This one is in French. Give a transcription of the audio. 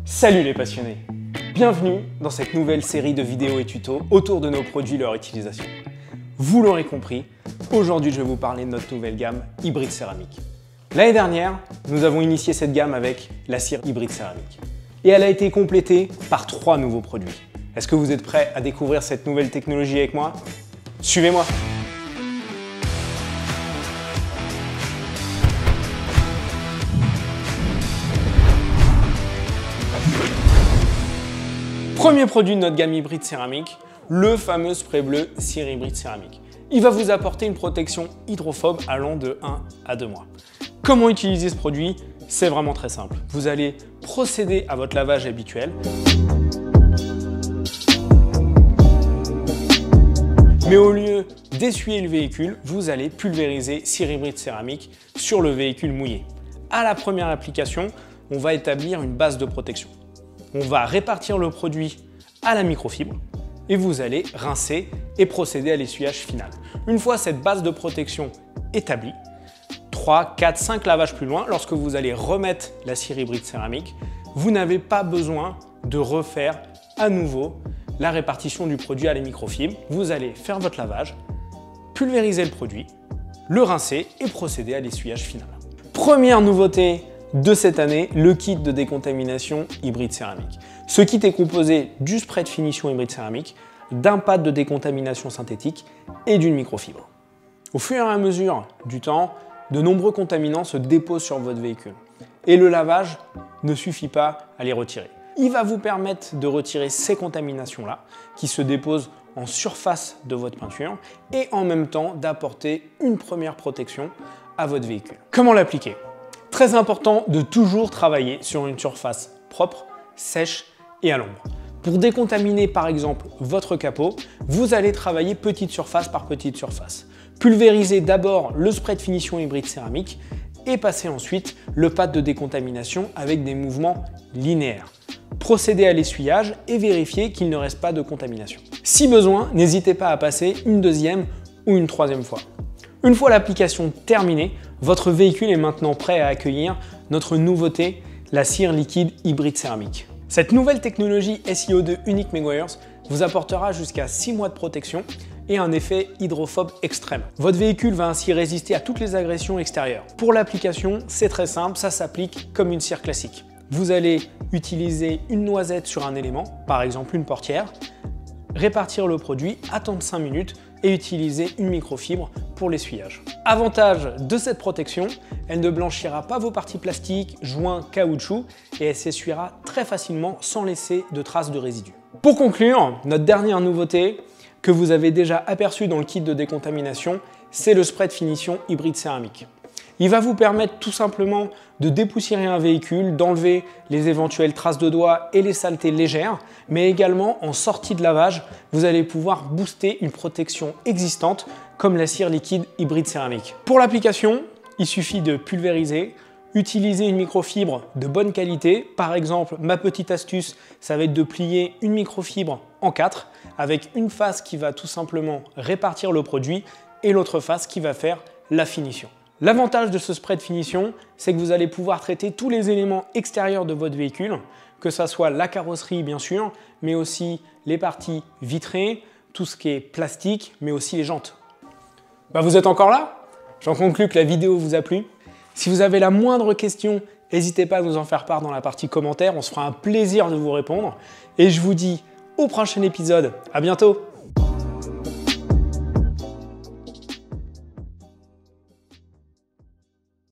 Salut les passionnés! Bienvenue dans cette nouvelle série de vidéos et tutos autour de nos produits et leur utilisation. Vous l'aurez compris, aujourd'hui je vais vous parler de notre nouvelle gamme hybride céramique. L'année dernière, nous avons initié cette gamme avec la cire hybride céramique. Et elle a été complétée par 3 nouveaux produits. Est-ce que vous êtes prêts à découvrir cette nouvelle technologie avec moi? Suivez-moi! Premier produit de notre gamme hybride céramique, le fameux spray bleu cire hybride céramique. Il va vous apporter une protection hydrophobe allant de 1 à 2 mois. Comment utiliser ce produit? C'est vraiment très simple. Vous allez procéder à votre lavage habituel. Mais au lieu d'essuyer le véhicule, vous allez pulvériser cire hybride céramique sur le véhicule mouillé. À la première application, on va établir une base de protection. On va répartir le produit à la microfibre et vous allez rincer et procéder à l'essuyage final. Une fois cette base de protection établie, 3, 4, 5 lavages plus loin, lorsque vous allez remettre la cire hybride céramique, vous n'avez pas besoin de refaire à nouveau la répartition du produit à la microfibres. Vous allez faire votre lavage, pulvériser le produit, le rincer et procéder à l'essuyage final. Première nouveauté de cette année, le kit de décontamination hybride céramique. Ce kit est composé du spray de finition hybride céramique, d'un pad de décontamination synthétique et d'une microfibre. Au fur et à mesure du temps, de nombreux contaminants se déposent sur votre véhicule et le lavage ne suffit pas à les retirer. Il va vous permettre de retirer ces contaminations-là qui se déposent en surface de votre peinture et en même temps d'apporter une première protection à votre véhicule. Comment l'appliquer? Très important de toujours travailler sur une surface propre, sèche et à l'ombre. Pour décontaminer par exemple votre capot, vous allez travailler petite surface par petite surface. Pulvérisez d'abord le spray de finition hybride céramique et passez ensuite le pad de décontamination avec des mouvements linéaires. Procédez à l'essuyage et vérifiez qu'il ne reste pas de contamination. Si besoin, n'hésitez pas à passer une deuxième ou une troisième fois. Une fois l'application terminée, votre véhicule est maintenant prêt à accueillir notre nouveauté, la cire liquide hybride céramique. Cette nouvelle technologie SiO2 Unique Meguiar's vous apportera jusqu'à 6 mois de protection et un effet hydrophobe extrême. Votre véhicule va ainsi résister à toutes les agressions extérieures. Pour l'application, c'est très simple, ça s'applique comme une cire classique. Vous allez utiliser une noisette sur un élément, par exemple une portière, répartir le produit, attendre 5 minutes et utiliser une microfibre pour l'essuyage. Avantage de cette protection, elle ne blanchira pas vos parties plastiques, joints, caoutchouc et elle s'essuiera très facilement sans laisser de traces de résidus. Pour conclure, notre dernière nouveauté que vous avez déjà aperçue dans le kit de décontamination, c'est le spray de finition hybride céramique. Il va vous permettre tout simplement de dépoussiérer un véhicule, d'enlever les éventuelles traces de doigts et les saletés légères, mais également en sortie de lavage, vous allez pouvoir booster une protection existante comme la cire liquide hybride céramique. Pour l'application, il suffit de pulvériser, utiliser une microfibre de bonne qualité. Par exemple, ma petite astuce, ça va être de plier une microfibre en 4 avec une face qui va tout simplement répartir le produit et l'autre face qui va faire la finition. L'avantage de ce spray de finition, c'est que vous allez pouvoir traiter tous les éléments extérieurs de votre véhicule, que ce soit la carrosserie bien sûr, mais aussi les parties vitrées, tout ce qui est plastique, mais aussi les jantes. Vous êtes encore là? J'en conclus que la vidéo vous a plu. Si vous avez la moindre question, n'hésitez pas à nous en faire part dans la partie commentaires, on se fera un plaisir de vous répondre. Et je vous dis au prochain épisode, à bientôt!